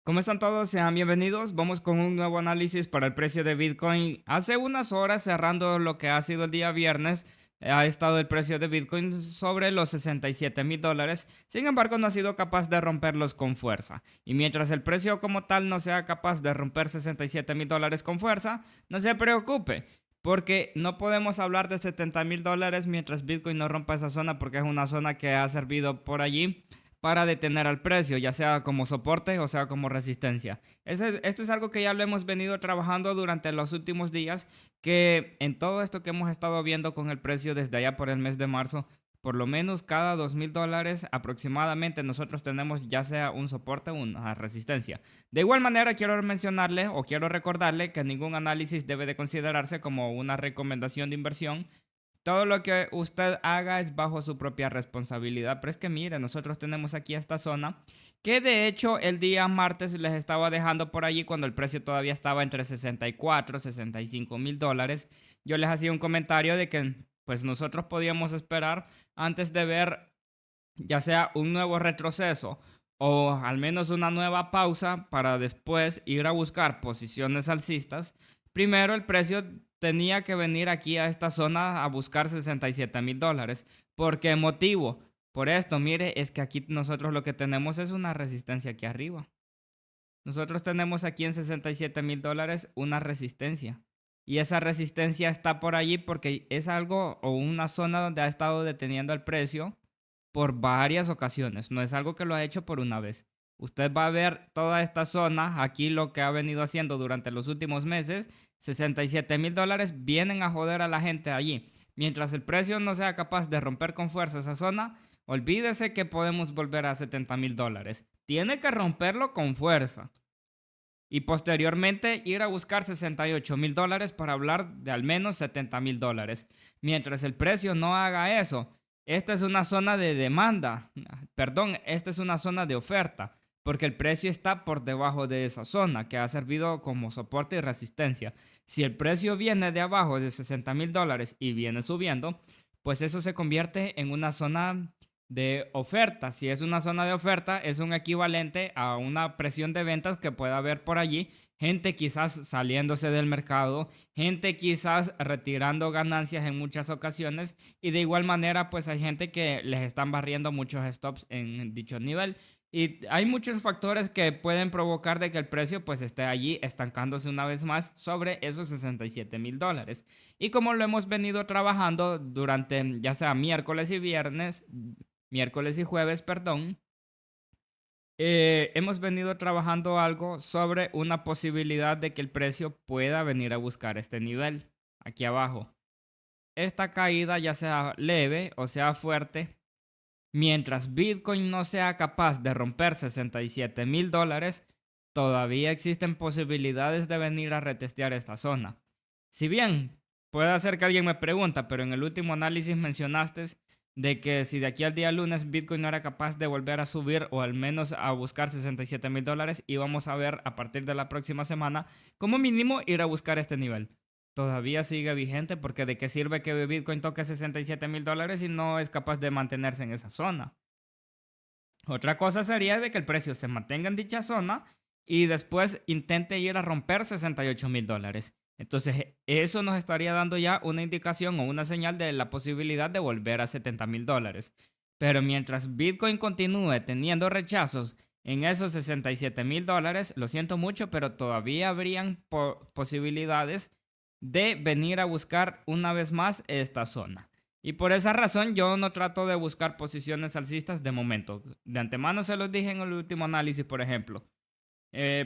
¿Cómo están todos? Sean bienvenidos. Vamos con un nuevo análisis para el precio de Bitcoin. Hace unas horas, cerrando lo que ha sido el día viernes, ha estado el precio de Bitcoin sobre los $67,000. Sin embargo, no ha sido capaz de romperlos con fuerza. Y mientras el precio como tal no sea capaz de romper $67,000 con fuerza, no se preocupe. Porque no podemos hablar de $70,000 mientras Bitcoin no rompa esa zona, porque es una zona que ha servido por allí para detener al precio, ya sea como soporte o sea como resistencia. Esto es algo que ya lo hemos venido trabajando durante los últimos días, que en todo esto que hemos estado viendo con el precio desde allá por el mes de marzo, por lo menos cada $2,000 aproximadamente nosotros tenemos ya sea un soporte o una resistencia. De igual manera quiero mencionarle o quiero recordarle que ningún análisis debe de considerarse como una recomendación de inversión. Todo lo que usted haga es bajo su propia responsabilidad. Pero es que mire, nosotros tenemos aquí esta zona que de hecho el día martes les estaba dejando por allí cuando el precio todavía estaba entre 64 $65,000. Yo les hacía un comentario de que pues nosotros podíamos esperar antes de ver ya sea un nuevo retroceso o al menos una nueva pausa para después ir a buscar posiciones alcistas. Primero el precio tenía que venir aquí a esta zona a buscar $67,000. ¿Por qué motivo? Por esto, mire, es que aquí nosotros lo que tenemos es una resistencia aquí arriba. Nosotros tenemos aquí en $67,000 una resistencia. Y esa resistencia está por allí porque es algo o una zona donde ha estado deteniendo el precio por varias ocasiones. No es algo que lo ha hecho por una vez. Usted va a ver toda esta zona, aquí lo que ha venido haciendo durante los últimos meses. $67,000 vienen a joder a la gente allí. Mientras el precio no sea capaz de romper con fuerza esa zona, olvídese que podemos volver a $70,000. Tiene que romperlo con fuerza. Y posteriormente ir a buscar $68,000 para hablar de al menos $70,000. Mientras el precio no haga eso, esta es una zona de demanda. Perdón, esta es una zona de oferta. Porque el precio está por debajo de esa zona que ha servido como soporte y resistencia. Si el precio viene de abajo de $60,000 y viene subiendo, pues eso se convierte en una zona de oferta. Si es una zona de oferta, es un equivalente a una presión de ventas que pueda haber por allí. Gente quizás saliéndose del mercado, gente quizás retirando ganancias en muchas ocasiones y de igual manera pues hay gente que les están barriendo muchos stops en dicho nivel. Y hay muchos factores que pueden provocar de que el precio pues esté allí estancándose una vez más sobre esos $67,000. Y como lo hemos venido trabajando durante ya sea miércoles y jueves, perdón, hemos venido trabajando algo sobre una posibilidad de que el precio pueda venir a buscar este nivel aquí abajo. Esta caída ya sea leve o sea fuerte, mientras Bitcoin no sea capaz de romper $67,000, todavía existen posibilidades de venir a retestear esta zona. Si bien puede ser que alguien me pregunta, pero en el último análisis mencionaste de que si de aquí al día lunes Bitcoin no era capaz de volver a subir o al menos a buscar $67,000, íbamos a ver a partir de la próxima semana como mínimo ir a buscar este nivel. Todavía sigue vigente porque de qué sirve que Bitcoin toque $67,000 si no es capaz de mantenerse en esa zona. Otra cosa sería de que el precio se mantenga en dicha zona y después intente ir a romper $68,000. Entonces, eso nos estaría dando ya una indicación o una señal de la posibilidad de volver a $70,000. Pero mientras Bitcoin continúe teniendo rechazos en esos $67,000, lo siento mucho, pero todavía habrían posibilidades de venir a buscar una vez más esta zona. Y por esa razón yo no trato de buscar posiciones alcistas de momento. De antemano se los dije en el último análisis, por ejemplo.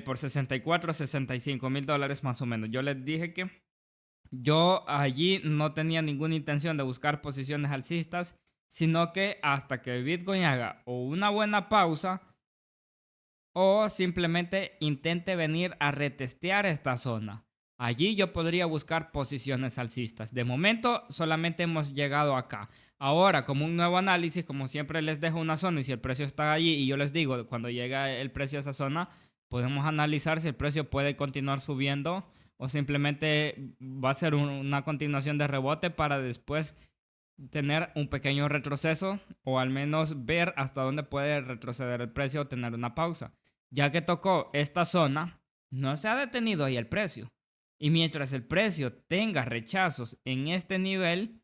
Por 64 $65,000 más o menos. Yo les dije que yo allí no tenía ninguna intención de buscar posiciones alcistas, sino que hasta que Bitcoin haga o una buena pausa o simplemente intente venir a retestear esta zona. Allí yo podría buscar posiciones alcistas. De momento solamente hemos llegado acá. Ahora, como un nuevo análisis, como siempre les dejo una zona y si el precio está allí y yo les digo, cuando llega el precio a esa zona, podemos analizar si el precio puede continuar subiendo o simplemente va a ser una continuación de rebote para después tener un pequeño retroceso o al menos ver hasta dónde puede retroceder el precio o tener una pausa. Ya que tocó esta zona, no se ha detenido ahí el precio. Y mientras el precio tenga rechazos en este nivel,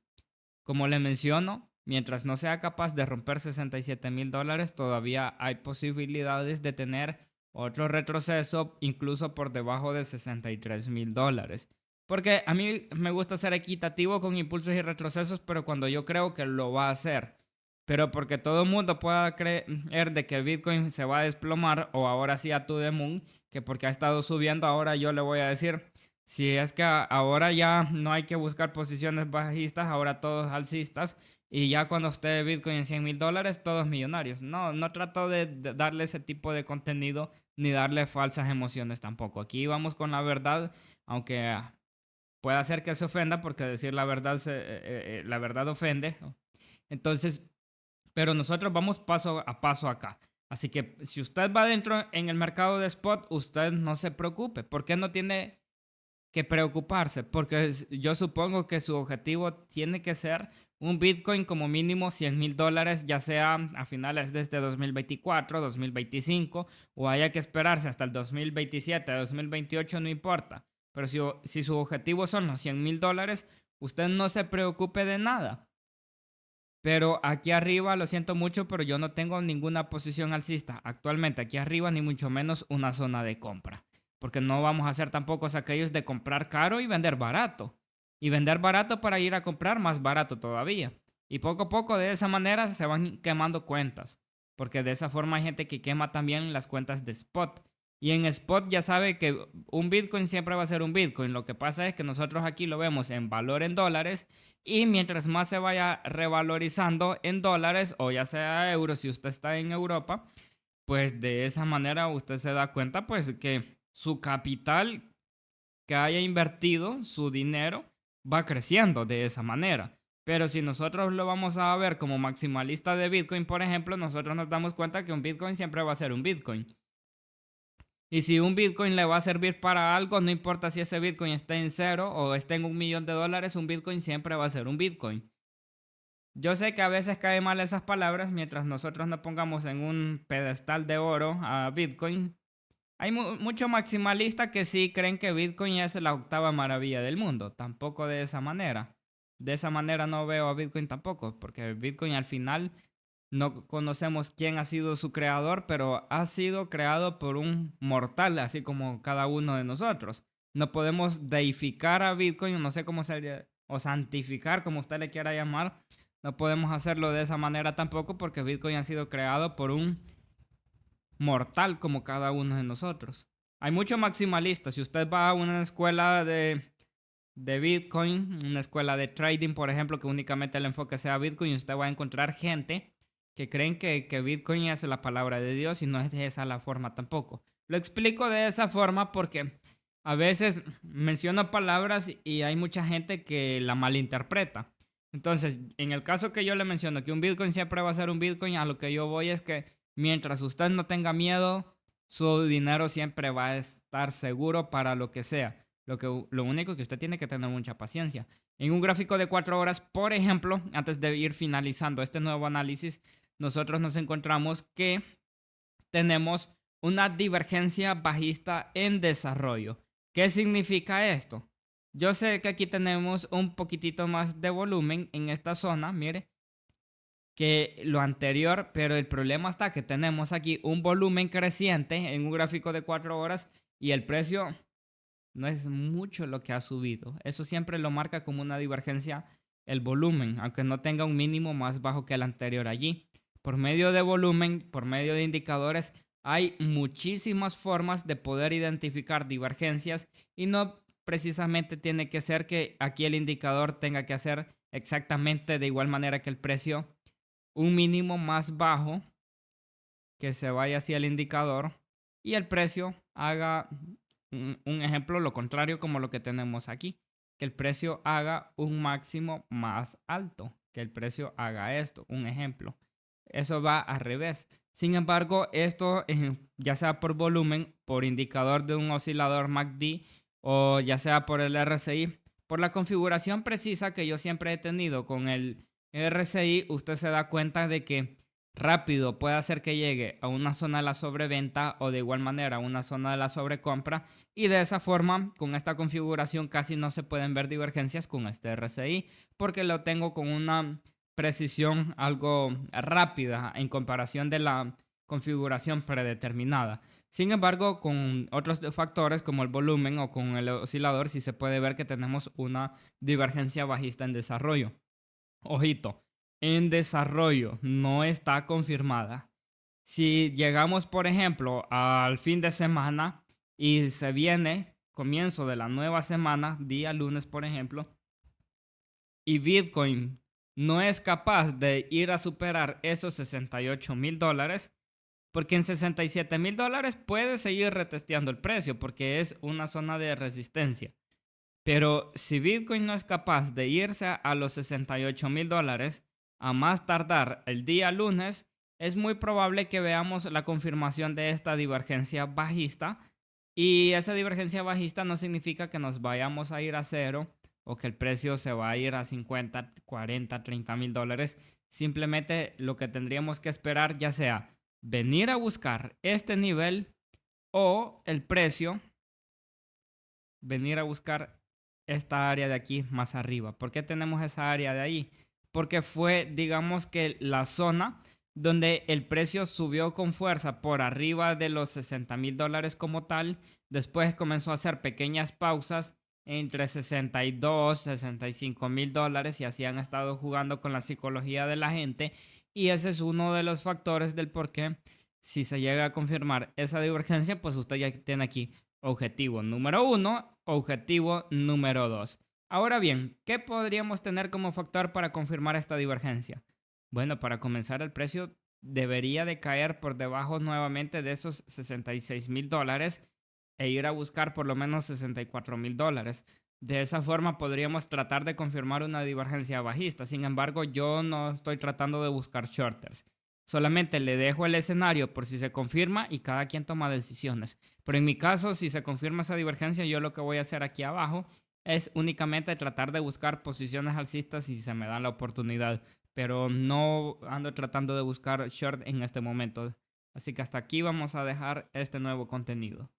como le menciono, mientras no sea capaz de romper 67 $1,000, todavía hay posibilidades de tener otro retroceso incluso por debajo de $63,000. Porque a mí me gusta ser equitativo con impulsos y retrocesos, pero cuando yo creo que lo va a hacer. Pero porque todo el mundo pueda creer de que el Bitcoin se va a desplomar o ahora sí a to the moon, que porque ha estado subiendo, ahora yo le voy a decir, si es que ahora ya no hay que buscar posiciones bajistas, ahora todos alcistas. Y ya cuando esté Bitcoin en $100,000, todos millonarios. No, no trato de darle ese tipo de contenido ni darle falsas emociones tampoco. Aquí vamos con la verdad, aunque pueda ser que se ofenda porque decir la verdad, la verdad ofende. Entonces, pero nosotros vamos paso a paso acá. Así que si usted va adentro en el mercado de spot, usted no se preocupe. ¿Por qué no tiene que preocuparse? Porque yo supongo que su objetivo tiene que ser un Bitcoin como mínimo $100,000, ya sea a finales de este 2024, 2025, o haya que esperarse hasta el 2027, 2028, no importa. Pero si su objetivo son los $100,000, usted no se preocupe de nada. Pero aquí arriba, lo siento mucho, pero yo no tengo ninguna posición alcista actualmente aquí arriba, ni mucho menos una zona de compra. Porque no vamos a ser tampoco aquellos de comprar caro y vender barato. Y vender barato para ir a comprar más barato todavía. Y poco a poco de esa manera se van quemando cuentas. Porque de esa forma hay gente que quema también las cuentas de spot. Y en spot ya sabe que un Bitcoin siempre va a ser un Bitcoin. Lo que pasa es que nosotros aquí lo vemos en valor en dólares y mientras más se vaya revalorizando en dólares o ya sea euros si usted está en Europa, pues de esa manera usted se da cuenta pues que su capital que haya invertido, su dinero, va creciendo de esa manera. Pero si nosotros lo vamos a ver como maximalista de Bitcoin, por ejemplo, nosotros nos damos cuenta que un Bitcoin siempre va a ser un Bitcoin. Y si un Bitcoin le va a servir para algo, no importa si ese Bitcoin está en cero o está en $1,000,000, un Bitcoin siempre va a ser un Bitcoin. Yo sé que a veces caen mal esas palabras mientras nosotros no pongamos en un pedestal de oro a Bitcoin. Hay muchos maximalistas que sí creen que Bitcoin es la octava maravilla del mundo. Tampoco de esa manera. De esa manera no veo a Bitcoin tampoco, porque Bitcoin al final no conocemos quién ha sido su creador, pero ha sido creado por un mortal, así como cada uno de nosotros. No podemos deificar a Bitcoin, no sé cómo sería, o santificar, como usted le quiera llamar. No podemos hacerlo de esa manera tampoco, porque Bitcoin ha sido creado por un mortal como cada uno de nosotros. Hay muchos maximalistas. Si usted va a una escuela de Bitcoin, una escuela de trading, por ejemplo, que únicamente el enfoque sea Bitcoin, usted va a encontrar gente que creen que Bitcoin es la palabra de Dios y no es de esa la forma tampoco. Lo explico de esa forma porque a veces menciono palabras y hay mucha gente que la malinterpreta. Entonces, en el caso que yo le menciono que un Bitcoin siempre va a ser un Bitcoin, a lo que yo voy es que mientras usted no tenga miedo, su dinero siempre va a estar seguro para lo que sea. Lo único que usted tiene que tener mucha paciencia. En un gráfico de 4 horas, por ejemplo, antes de ir finalizando este nuevo análisis, nosotros nos encontramos que tenemos una divergencia bajista en desarrollo. ¿Qué significa esto? Yo sé que aquí tenemos un poquitito más de volumen en esta zona, mire, que lo anterior, pero el problema está que tenemos aquí un volumen creciente en un gráfico de 4 horas y el precio no es mucho lo que ha subido. Eso siempre lo marca como una divergencia el volumen, aunque no tenga un mínimo más bajo que el anterior allí. Por medio de volumen, por medio de indicadores, hay muchísimas formas de poder identificar divergencias y no precisamente tiene que ser que aquí el indicador tenga que hacer exactamente de igual manera que el precio un mínimo más bajo que se vaya hacia el indicador y el precio haga un ejemplo, lo contrario como lo que tenemos aquí, que el precio haga un máximo más alto, que el precio haga esto, un ejemplo. Eso va al revés. Sin embargo, esto ya sea por volumen, por indicador de un oscilador MACD o ya sea por el RSI, por la configuración precisa que yo siempre he tenido con el RSI, usted se da cuenta de que rápido puede hacer que llegue a una zona de la sobreventa o de igual manera a una zona de la sobrecompra, y de esa forma con esta configuración casi no se pueden ver divergencias con este RSI porque lo tengo con una precisión algo rápida en comparación de la configuración predeterminada. Sin embargo, con otros factores como el volumen o con el oscilador sí se puede ver que tenemos una divergencia bajista en desarrollo. Ojito, en desarrollo, no está confirmada. Si llegamos, por ejemplo, al fin de semana y se viene comienzo de la nueva semana, día lunes, por ejemplo, y Bitcoin no es capaz de ir a superar esos $68,000, porque en $67,000 puede seguir retesteando el precio porque es una zona de resistencia. Pero si Bitcoin no es capaz de irse a los $68,000 a más tardar el día lunes, es muy probable que veamos la confirmación de esta divergencia bajista. Y esa divergencia bajista no significa que nos vayamos a ir a cero o que el precio se va a ir a 50, 40, $30,000. Simplemente lo que tendríamos que esperar ya sea venir a buscar este nivel o el precio venir a buscar esta área de aquí más arriba. ¿Por qué tenemos esa área de ahí? Porque fue, digamos que la zona donde el precio subió con fuerza por arriba de los $60,000 como tal. Después comenzó a hacer pequeñas pausas entre 62, $65,000 y así han estado jugando con la psicología de la gente. Y ese es uno de los factores del por qué, si se llega a confirmar esa divergencia, pues usted ya tiene aquí objetivo número 1, objetivo número 2. Ahora bien, ¿qué podríamos tener como factor para confirmar esta divergencia? Bueno, para comenzar, el precio debería de caer por debajo nuevamente de esos $66,000 e ir a buscar por lo menos $64,000. De esa forma podríamos tratar de confirmar una divergencia bajista. Sin embargo, yo no estoy tratando de buscar shorters. Solamente le dejo el escenario por si se confirma y cada quien toma decisiones. Pero en mi caso, si se confirma esa divergencia, yo lo que voy a hacer aquí abajo es únicamente tratar de buscar posiciones alcistas si se me da la oportunidad. Pero no ando tratando de buscar short en este momento. Así que hasta aquí vamos a dejar este nuevo contenido.